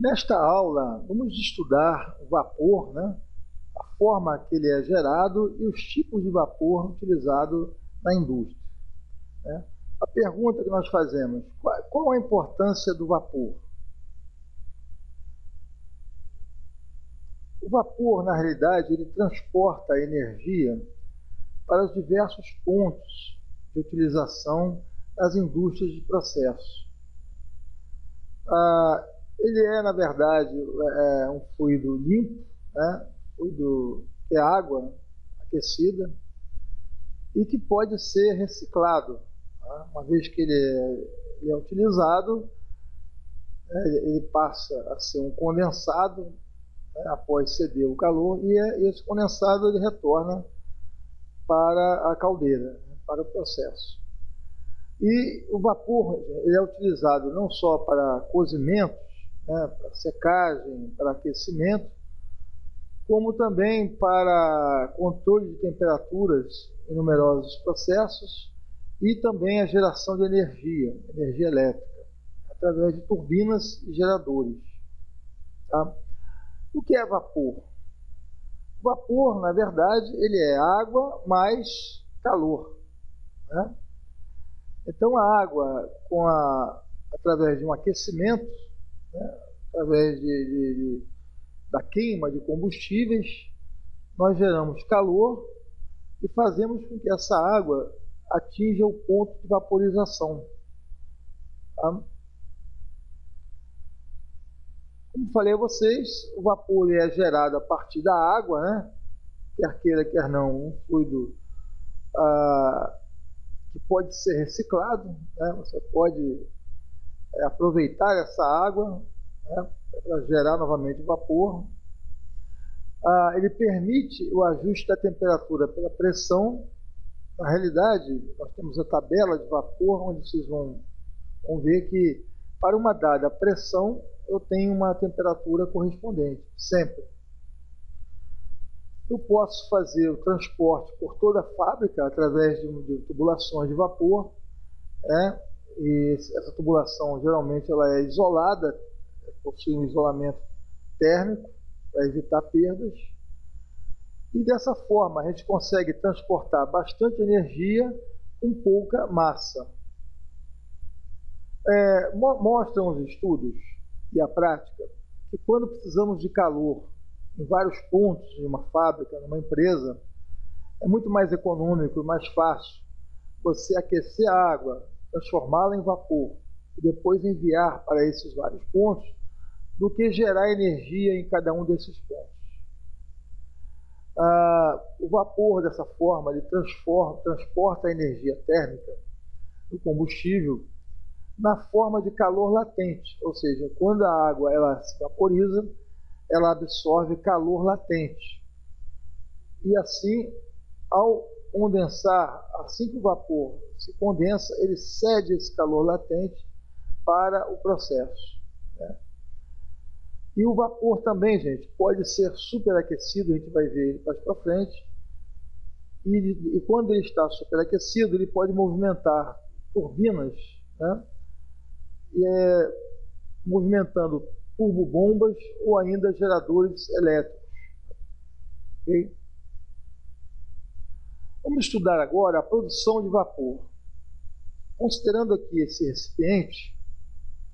Nesta aula, vamos estudar o vapor, né? A forma que ele é gerado e os tipos de vapor utilizado na indústria, né? A pergunta que nós fazemos, qual a importância do vapor? O vapor, na realidade, ele transporta a energia para os diversos pontos de utilização das indústrias de processo. Ele é, na verdade, um fluido limpo, né? Fluido que é água aquecida e que pode ser reciclado, tá? Uma vez que ele é utilizado, ele passa a ser um condensado, né, após ceder o calor, e esse condensado ele retorna para a caldeira, né, para o processo. E o vapor ele é utilizado não só para cozimento, né, para secagem, para aquecimento, como também para controle de temperaturas em numerosos processos e também a geração de energia elétrica, através de turbinas e geradores. Tá? O que é vapor? O vapor, na verdade, ele é água mais calor, né? Então, a água, através de um aquecimento, né, através da queima de combustíveis, nós geramos calor e fazemos com que essa água atinja o ponto de vaporização. Tá? Como falei a vocês, o vapor é gerado a partir da água, né? Quer queira, quer não, um fluido que pode ser reciclado, né? Você pode aproveitar essa água, né, para gerar novamente vapor. Ele permite o ajuste da temperatura pela pressão. Na realidade, nós temos a tabela de vapor, onde vocês vão ver que para uma dada pressão eu tenho uma temperatura correspondente, sempre. Eu posso fazer o transporte por toda a fábrica através de tubulações de vapor, né? E essa tubulação geralmente ela é isolada, possui um isolamento térmico para evitar perdas. E dessa forma a gente consegue transportar bastante energia com pouca massa. Mostram os estudos e a prática que quando precisamos de calor em vários pontos de uma fábrica, numa empresa, é muito mais econômico e mais fácil você aquecer a água, transformá-la em vapor e depois enviar para esses vários pontos, do que gerar energia em cada um desses pontos. O vapor, dessa forma, ele transporta a energia térmica do combustível na forma de calor latente, ou seja, quando a água ela se vaporiza, ela absorve calor latente. E assim, ao condensar, assim que o vapor se condensa, ele cede esse calor latente para o processo, né? E o vapor também, gente, pode ser superaquecido, a gente vai ver ele mais para frente. E quando ele está superaquecido, ele pode movimentar turbinas, né? Movimentando turbobombas ou ainda geradores elétricos. Okay? Vamos estudar agora a produção de vapor. Considerando aqui esse recipiente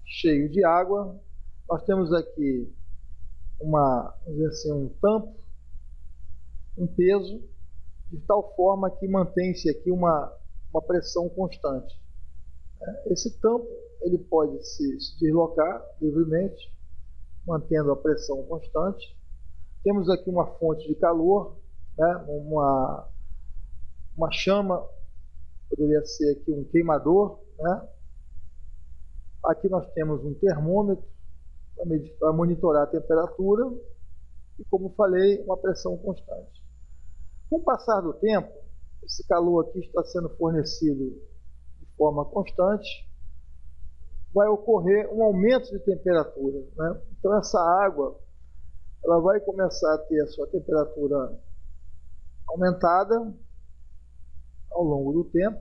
cheio de água, nós temos aqui vamos dizer assim, um tampo, um peso, de tal forma que mantém-se aqui uma pressão constante. Esse tampo ele pode se deslocar livremente, mantendo a pressão constante. Temos aqui uma fonte de calor, né? Uma chama, poderia ser aqui um queimador, né? Aqui nós temos um termômetro para monitorar a temperatura e, como falei, uma pressão constante. Com o passar do tempo, esse calor aqui está sendo fornecido de forma constante, vai ocorrer um aumento de temperatura, né? Então essa água ela vai começar a ter a sua temperatura aumentada ao longo do tempo.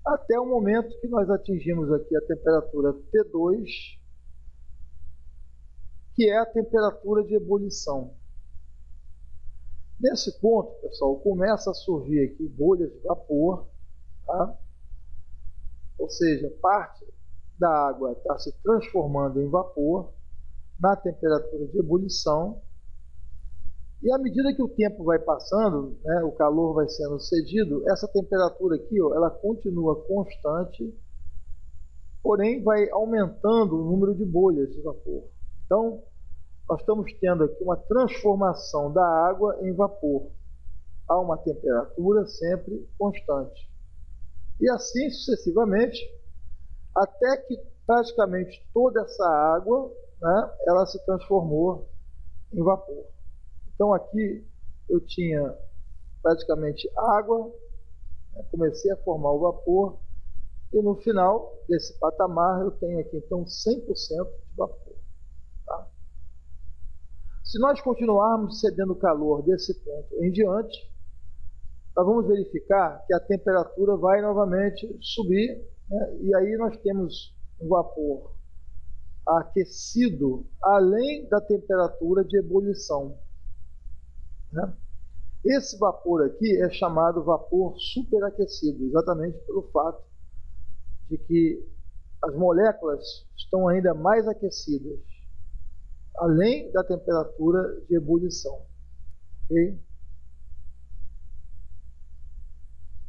até o momento que nós atingimos aqui a temperatura T2, que é a temperatura de ebulição. Nesse ponto, pessoal, começa a surgir aqui bolhas de vapor, tá? Ou seja, parte da água está se transformando em vapor na temperatura de ebulição. E à medida que o tempo vai passando, né, o calor vai sendo cedido, essa temperatura aqui, ó, ela continua constante, porém vai aumentando o número de bolhas de vapor. Então, nós estamos tendo aqui uma transformação da água em vapor a uma temperatura sempre constante. E assim sucessivamente, até que praticamente toda essa água, né, ela se transformou em vapor. Então aqui eu tinha praticamente água, né, comecei a formar o vapor, e no final desse patamar eu tenho aqui então 100% de vapor. Tá? Se nós continuarmos cedendo calor desse ponto em diante, nós vamos verificar que a temperatura vai novamente subir, né? E aí nós temos um vapor aquecido além da temperatura de ebulição, né? Esse vapor aqui é chamado vapor superaquecido, exatamente pelo fato de que as moléculas estão ainda mais aquecidas, além da temperatura de ebulição. Okay?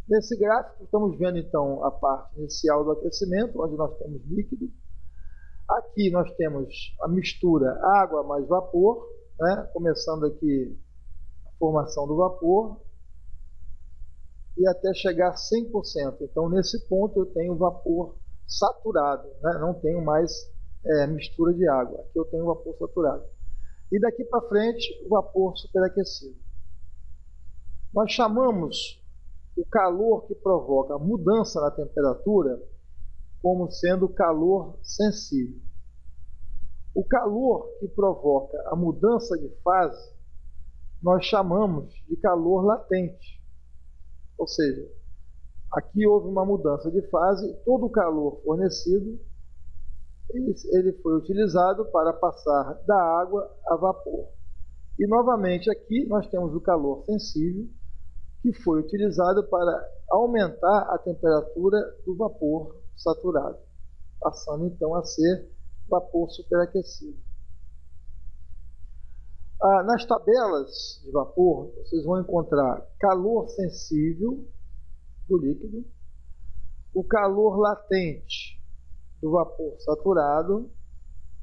Nesse gráfico, estamos vendo então a parte inicial do aquecimento, onde nós temos líquido. Aqui nós temos a mistura água mais vapor, né? Começando aqui a formação do vapor, e até chegar a 100%. Então, nesse ponto, eu tenho vapor saturado, né? Não tenho mais mistura de água. Aqui eu tenho vapor saturado. E daqui para frente, o vapor superaquecido. Nós chamamos o calor que provoca a mudança na temperatura como sendo calor sensível. O calor que provoca a mudança de fase, nós chamamos de calor latente. Ou seja, aqui houve uma mudança de fase, todo o calor fornecido, ele foi utilizado para passar da água a vapor. E novamente aqui nós temos o calor sensível, que foi utilizado para aumentar a temperatura do vapor saturado, passando então a ser vapor superaquecido. Nas tabelas de vapor, vocês vão encontrar calor sensível do líquido, o calor latente do vapor saturado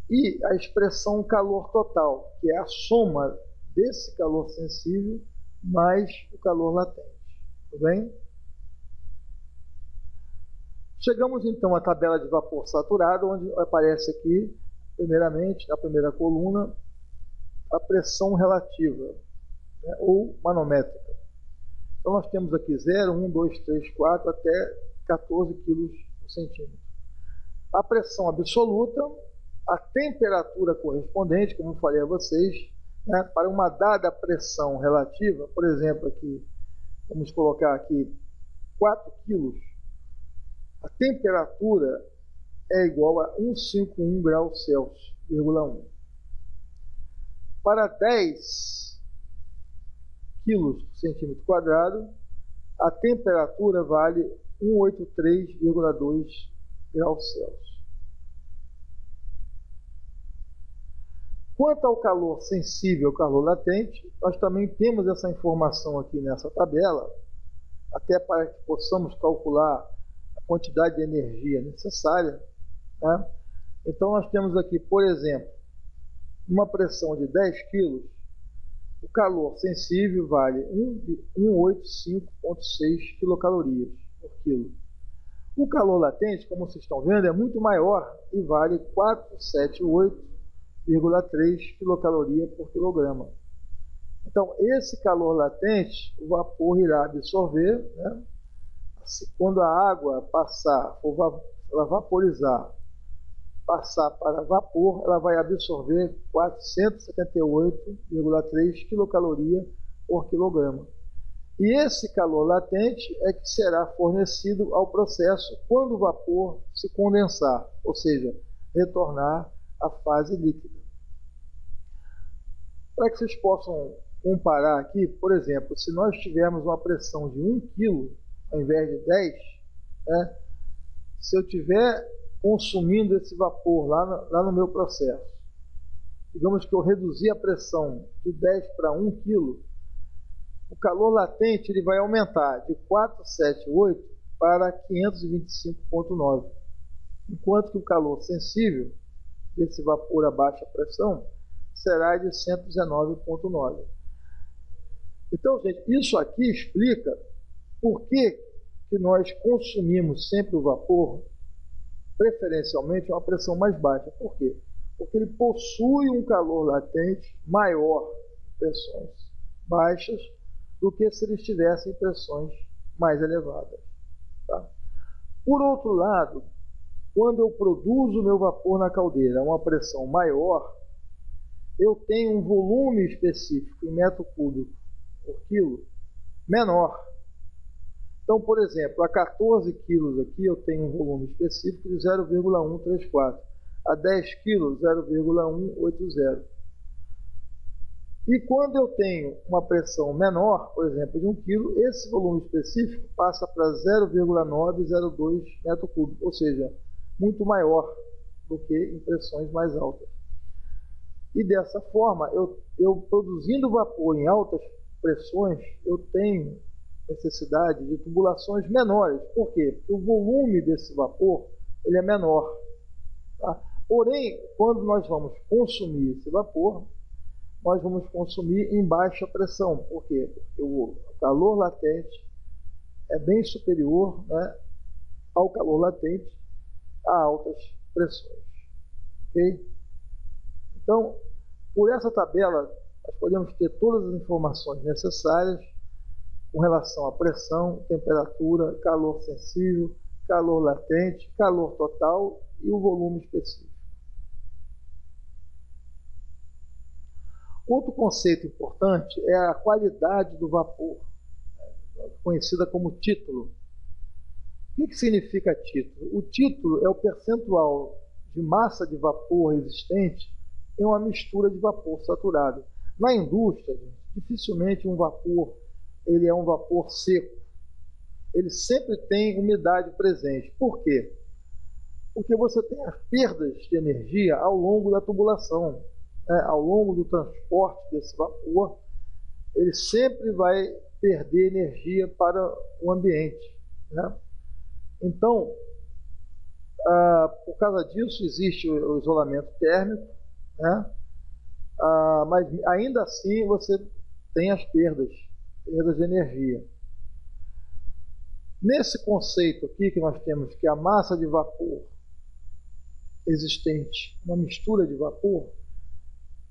e a expressão calor total, que é a soma desse calor sensível mais o calor latente. Tudo bem? Chegamos então à tabela de vapor saturado, onde aparece aqui, primeiramente, na primeira coluna, a pressão relativa, né, ou manométrica. Então nós temos aqui 0, 1, 2, 3, 4, até 14 kg por centímetro. A pressão absoluta, a temperatura correspondente, como eu falei a vocês, né, para uma dada pressão relativa, por exemplo, aqui, vamos colocar aqui 4 kg, a temperatura é igual a 151 graus Celsius, 0,1. Para 10 kg por centímetro quadrado, a temperatura vale 183,2 graus Celsius. Quanto ao calor sensível, calor latente, nós também temos essa informação aqui nessa tabela, até para que possamos calcular a quantidade de energia necessária, né? Então nós temos aqui, por exemplo, uma pressão de 10 kg, o calor sensível vale 185,6 quilocalorias por quilo. O calor latente, como vocês estão vendo, é muito maior e vale 478,3 quilocalorias por quilograma. Então, esse calor latente, o vapor irá absorver, né? Quando a água passar, ela vaporizar, passar para vapor, ela vai absorver 478,3 quilocalorias por quilograma. E esse calor latente é que será fornecido ao processo quando o vapor se condensar, ou seja, retornar à fase líquida. Para que vocês possam comparar aqui, por exemplo, se nós tivermos uma pressão de 1 kg ao invés de 10, né, se eu estiver consumindo esse vapor lá no meu processo, digamos que eu reduzi a pressão de 10 para 1 kg, o calor latente ele vai aumentar de 478 para 525,9, enquanto que o calor sensível desse vapor a baixa pressão será de 119,9. Então, gente, isso aqui explica por que nós consumimos sempre o vapor, preferencialmente, a uma pressão mais baixa. Por quê? Porque ele possui um calor latente maior em pressões baixas do que se ele estivesse em pressões mais elevadas. Tá? Por outro lado, quando eu produzo o meu vapor na caldeira a uma pressão maior, eu tenho um volume específico em metro cúbico por quilo menor. Então, por exemplo, a 14 quilos aqui eu tenho um volume específico de 0,134. A 10 quilos, 0,180. E quando eu tenho uma pressão menor, por exemplo, de 1 kg, esse volume específico passa para 0,902 metro cúbico, ou seja, muito maior do que em pressões mais altas. E dessa forma, eu produzindo vapor em altas pressões, eu tenho necessidade de tubulações menores. Por quê? Porque o volume desse vapor ele é menor. Tá? Porém, quando nós vamos consumir esse vapor, nós vamos consumir em baixa pressão. Por quê? Porque o calor latente é bem superior, né, ao calor latente a altas pressões. Ok? Então, por essa tabela, nós podemos ter todas as informações necessárias com relação à pressão, temperatura, calor sensível, calor latente, calor total e o volume específico. Outro conceito importante é a qualidade do vapor, conhecida como título. O que significa título? O título é o percentual de massa de vapor existente em uma mistura de vapor saturado. Na indústria, dificilmente um vapor ele é um vapor seco. Ele sempre tem umidade presente. Por quê? Porque você tem as perdas de energia ao longo da tubulação, né? Ao longo do transporte desse vapor, ele sempre vai perder energia para o ambiente, né? Então, por causa disso, existe o isolamento térmico, né? Mas ainda assim você tem as perdas de energia. Nesse conceito aqui que nós temos, que a massa de vapor existente, uma mistura de vapor,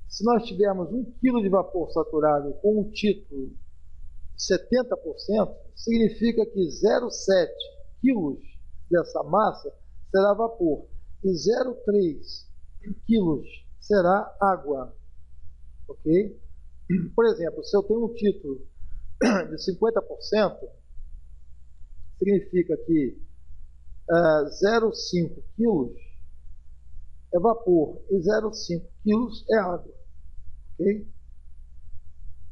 se nós tivermos 1 kg de vapor saturado com um título de 70%, significa que 0,7 kg dessa massa será vapor e 0,3 kg será água. Ok? Por exemplo, se eu tenho um título de 50%, significa que 0,5 kg é vapor e 0,5 kg é água. Ok?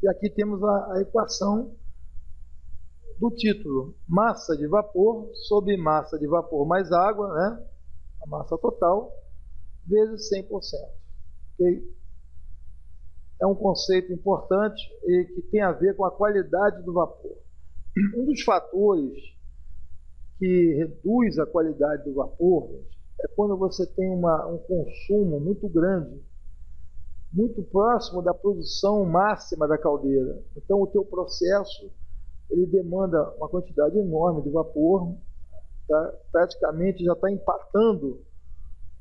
E aqui temos a equação do título: massa de vapor sobre massa de vapor mais água, né? A massa total, vezes 100%. Ok? É um conceito importante e que tem a ver com a qualidade do vapor. Um dos fatores que reduz a qualidade do vapor, gente, é quando você tem um consumo muito grande, muito próximo da produção máxima da caldeira. Então, o teu processo ele demanda uma quantidade enorme de vapor, tá? Praticamente já está empatando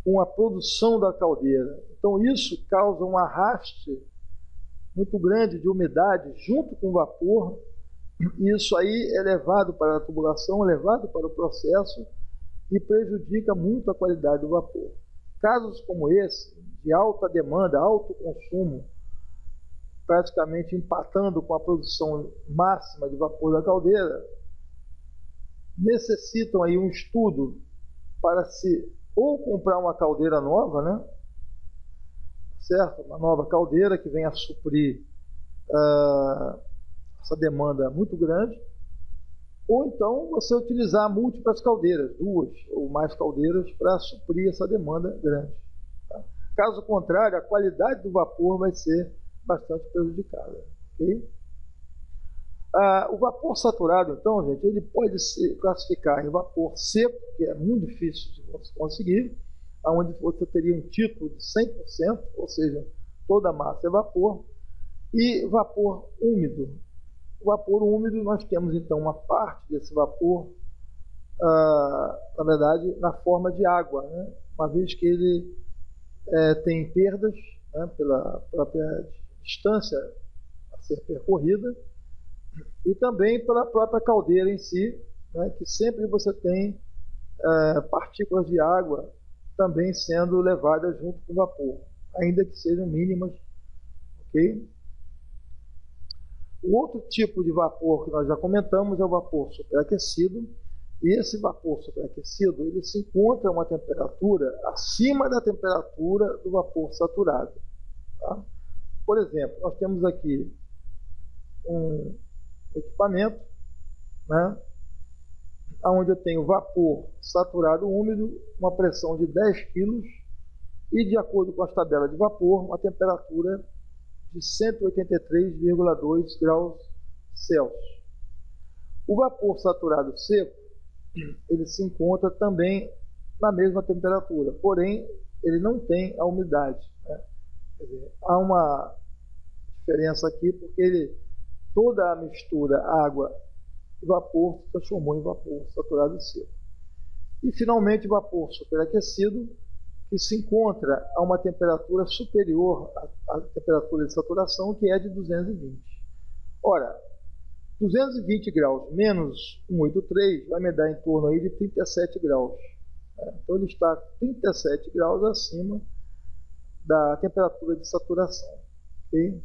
com a produção da caldeira. Então, isso causa um arraste muito grande de umidade junto com o vapor, e isso aí é levado para a tubulação, é levado para o processo e prejudica muito a qualidade do vapor. Casos como esse, de alta demanda, alto consumo praticamente empatando com a produção máxima de vapor da caldeira, necessitam aí um estudo para se ou comprar uma caldeira nova, né? Certo? Uma nova caldeira que venha a suprir essa demanda muito grande, ou então você utilizar múltiplas caldeiras, 2 ou mais caldeiras, para suprir essa demanda grande. Tá? Caso contrário, a qualidade do vapor vai ser bastante prejudicada. Okay? O vapor saturado, então, gente, ele pode se classificar em vapor seco, que é muito difícil de você conseguir, onde você teria um título de 100%, ou seja, toda a massa é vapor, e vapor úmido. O vapor úmido, nós temos então uma parte desse vapor, na verdade, na forma de água, né? Uma vez que ele tem perdas, né, pela própria distância a ser percorrida, e também pela própria caldeira em si, né, que sempre você tem partículas de água também sendo levadas junto com o vapor, ainda que sejam mínimas, ok? O outro tipo de vapor que nós já comentamos é o vapor superaquecido, e esse vapor superaquecido ele se encontra a uma temperatura acima da temperatura do vapor saturado. Tá? Por exemplo, nós temos aqui um equipamento, né, onde eu tenho vapor saturado úmido, uma pressão de 10 kg e, de acordo com as tabelas de vapor, uma temperatura de 183,2 graus Celsius. O vapor saturado seco, ele se encontra também na mesma temperatura, porém ele não tem a umidade, né? Quer dizer, há uma diferença aqui porque toda a mistura água e vapor se transformou em vapor saturado seco. E finalmente vapor superaquecido, que se encontra a uma temperatura superior à temperatura de saturação, que é de 220. Ora, 220 graus menos 183 vai me dar em torno aí de 37 graus. Então ele está 37 graus acima da temperatura de saturação. Okay?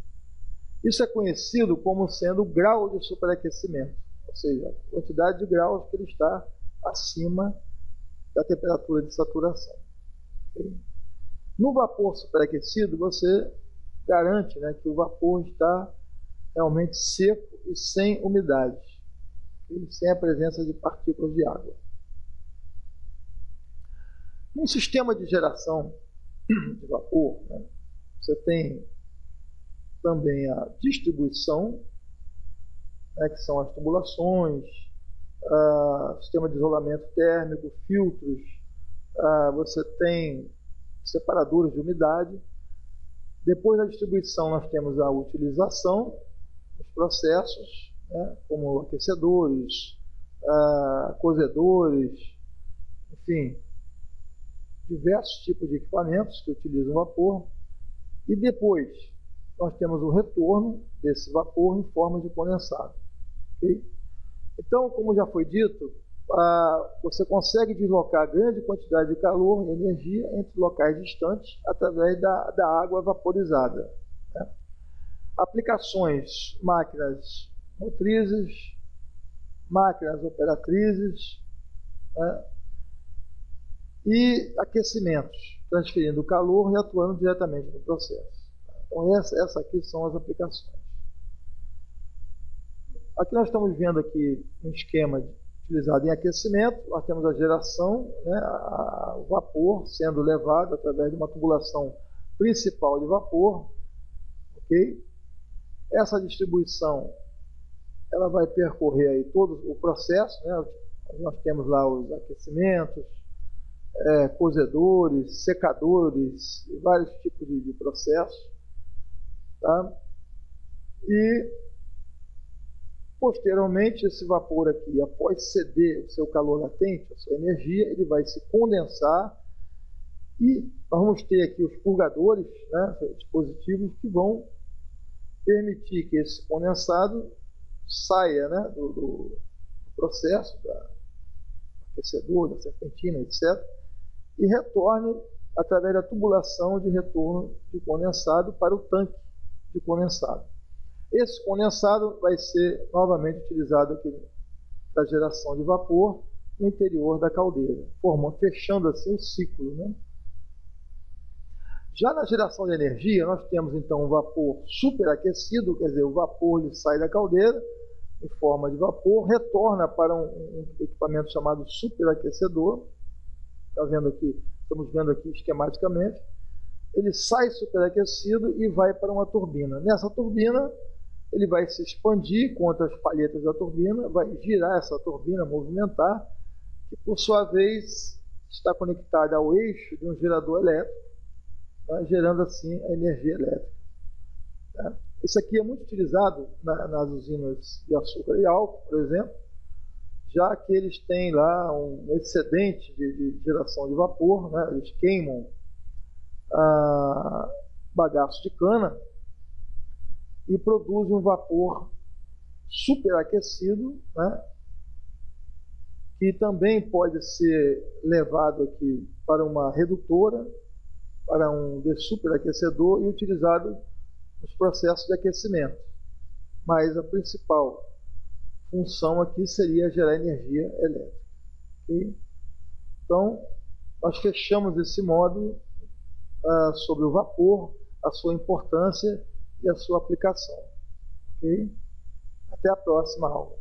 Isso é conhecido como sendo o grau de superaquecimento, ou seja, a quantidade de graus que ele está acima da temperatura de saturação. Okay? No vapor superaquecido, você garante, né, que o vapor está realmente seco e sem umidade, okay? Sem a presença de partículas de água. Num sistema de geração de vapor, né, você tem também a distribuição, né, que são as tubulações, sistema de isolamento térmico, filtros, você tem separadores de umidade. Depois da distribuição nós temos a utilização, os processos, né, como aquecedores, cozedores, enfim, diversos tipos de equipamentos que utilizam vapor. E depois nós temos o retorno desse vapor em forma de condensado. Okay? Então, como já foi dito, você consegue deslocar grande quantidade de calor e energia entre locais distantes através da água vaporizada. Né? Aplicações: máquinas motrizes, máquinas operatrizes, né? E aquecimentos, transferindo calor e atuando diretamente no processo. Então essas aqui são as aplicações. Aqui nós estamos vendo aqui um esquema utilizado em aquecimento. Nós temos a geração, né, o vapor sendo levado através de uma tubulação principal de vapor. Okay? Essa distribuição ela vai percorrer aí todo o processo, né? Nós temos lá os aquecimentos, cozedores, secadores, vários tipos de processos. Tá? E posteriormente esse vapor aqui, após ceder o seu calor latente, a sua energia, ele vai se condensar e nós vamos ter aqui os purgadores, né, dispositivos que vão permitir que esse condensado saia, né, do processo, do aquecedor, da serpentina, etc., e retorne através da tubulação de retorno de condensado para o tanque de condensado. Esse condensado vai ser novamente utilizado aqui para geração de vapor no interior da caldeira, fechando assim o ciclo, né? Já na geração de energia, nós temos então um vapor superaquecido, quer dizer, o vapor ele sai da caldeira em forma de vapor, retorna para um equipamento chamado superaquecedor. Estamos vendo aqui esquematicamente. Ele sai superaquecido e vai para uma turbina. Nessa turbina, ele vai se expandir contra as palhetas da turbina, vai girar essa turbina, movimentar, que por sua vez está conectada ao eixo de um gerador elétrico, tá? Gerando assim a energia elétrica. Tá? Isso aqui é muito utilizado nas usinas de açúcar e álcool, por exemplo, já que eles têm lá um excedente de geração de vapor, né? Eles queimam bagaço de cana e produzem um vapor superaquecido, né? Que também pode ser levado aqui para uma redutora, para um superaquecedor e utilizado nos processos de aquecimento. Mas a principal função aqui seria gerar energia elétrica. Okay? Então, nós fechamos esse módulo sobre o vapor, a sua importância e a sua aplicação. Okay? Até a próxima aula.